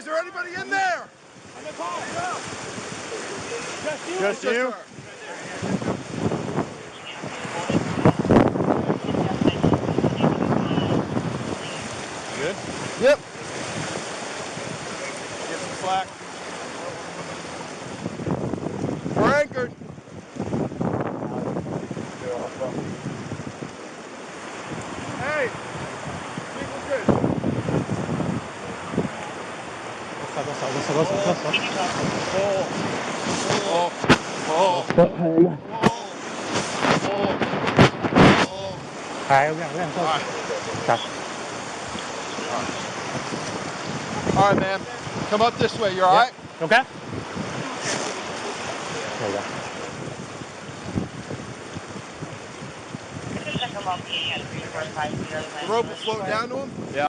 there anybody in there? Just you? Good? Yep. Get some slack. We're anchored. Hey, think we're good. All right, man. Come up this way. You all right? Okay? The rope will float down to him? Yeah.